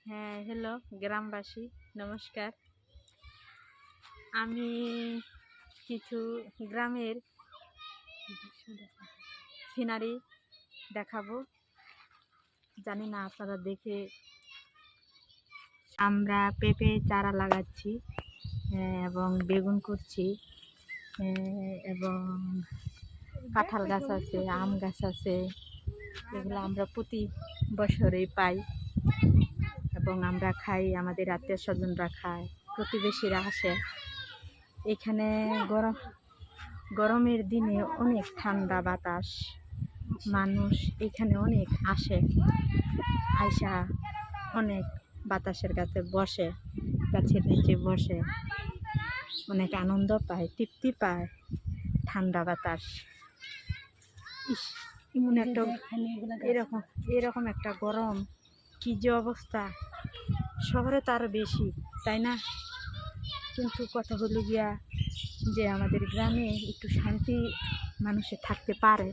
হ্যাঁ, হ্যালো গ্রামবাসী, নমস্কার। আমি কিছু গ্রামের সিনারি দেখাবো। জানি না আপনারা দেখে। আমরা পেঁপে চারা লাগাচ্ছি এবং বেগুন করছি এবং কাঁঠাল গাছ আছে, আম গাছ আছে। এগুলো আমরা প্রতি বছরেই পাই এবং আমরা খাই, আমাদের আত্মীয় স্বজনরা খায়, প্রতিবেশীরা আসে। এখানে গরমের দিনে অনেক ঠান্ডা বাতাস, মানুষ এখানে অনেক আসে, আইসা অনেক বাতাসের কাছে বসে, গাছের নিচে বসে অনেক আনন্দ পায়, তৃপ্তি পায়। ঠান্ডা বাতাস, এমন একটা এরকম একটা গরম, কি যে অবস্থা। শহরে তো আরও বেশি, তাই না? কিন্তু কথা হলো গিয়া যে আমাদের গ্রামে একটু শান্তি মানুষে থাকতে পারে,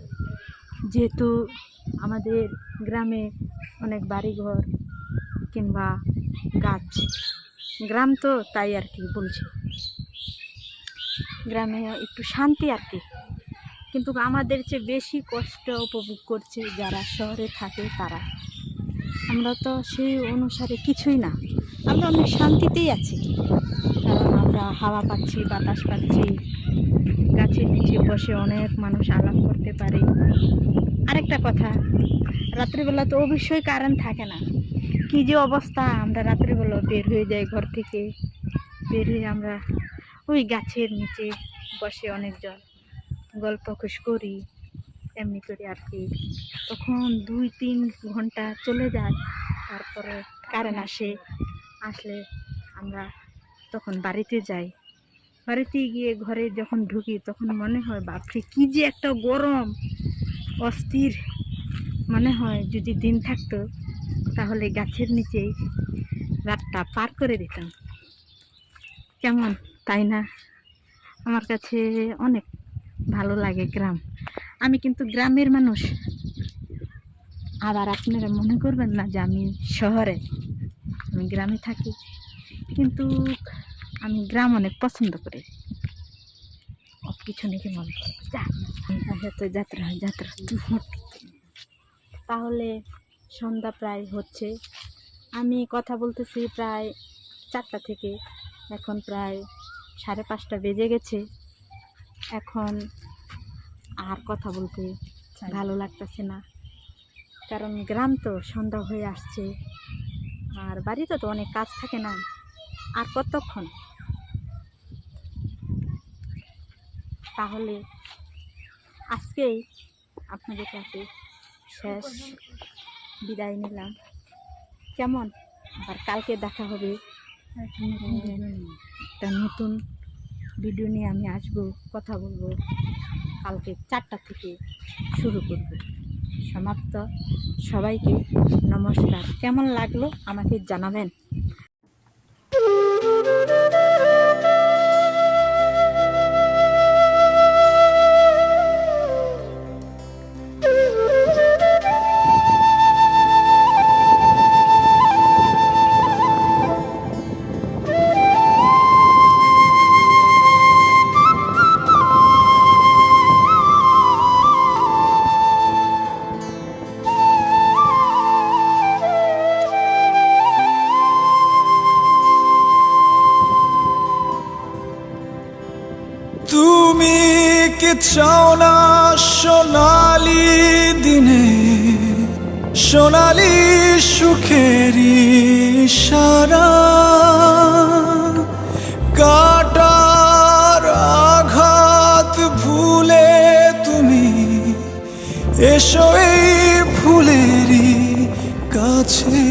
যেহেতু আমাদের গ্রামে অনেক বাড়িঘর কিংবা গাছ, গ্রাম তো তাই আর কি বলছি, গ্রামে একটু শান্তি আর কি। কিন্তু আমাদের চেয়ে বেশি কষ্ট উপভোগ করছে যারা শহরে থাকে তারা। আমরা তো সেই অনুসারে কিছুই না, আমরা অনেক শান্তিতেই আছি, কারণ আমরা হাওয়া পাচ্ছি, বাতাস পাচ্ছি, গাছের নিচে বসে অনেক মানুষ আলাপ করতে পারে। আরেকটা কথা, রাত্রিবেলা তো অবশ্যই কারেন্ট থাকে না, কি যে অবস্থা। আমরা রাত্রিবেলা বের হয়ে যাই, ঘর থেকে বের হয়ে আমরা ওই গাছের নিচে বসে অনেকজন গল্প খুশ করি, এমনি করি আর কি। তখন 2-3 ঘন্টা চলে যায়, তারপরে কারেন্ট আসলে আমরা তখন বাড়িতে যাই। বাড়িতে গিয়ে ঘরে যখন ঢুকি তখন মনে হয় বাপরে কি যে একটা গরম, অস্থির মনে হয়। যদি দিন থাকতো তাহলে গাছের নিচেই রাতটা পার করে দিতাম, কেমন, তাই না? আমার কাছে অনেক ভালো লাগে গ্রাম। আমি কিন্তু গ্রামের মানুষ, আবার আপনারা মনে করবেন না যে আমি শহরে, আমি গ্রামে থাকি, কিন্তু আমি গ্রাম অনেক পছন্দ করি। কিছু নাকি মনে করে যাত্রা তাহলে সন্ধ্যা প্রায় হচ্ছে। আমি কথা বলতেছি প্রায় 4টা থেকে, এখন প্রায় 5:30 বেজে গেছে। এখন আর কথা বলতে ভালো লাগতেছে না, কারণ গ্রাম তো সন্ধ্যা হয়ে আসছে, আর বাড়িতে তো অনেক কাজ থাকে না। আর কতক্ষণ? তাহলে আজকেই আপনাদের কাছে শেষ বিদায় নিলাম, কেমন? আবার কালকে দেখা হবে, একটা নতুন ভিডিও নিয়ে আমি আসবো, কথা বলবো। কালকে 4টা থেকে শুরু করব। সমাপ্ত। সবাইকে নমস্কার। কেমন লাগলো আমাকে জানাবেন। তুমি কি চাও না সোনালি দিনে সোনালি সুখেরি সারা, কাটার আঘাত ভুলে তুমি এসো এই ফুলেরই কাছে।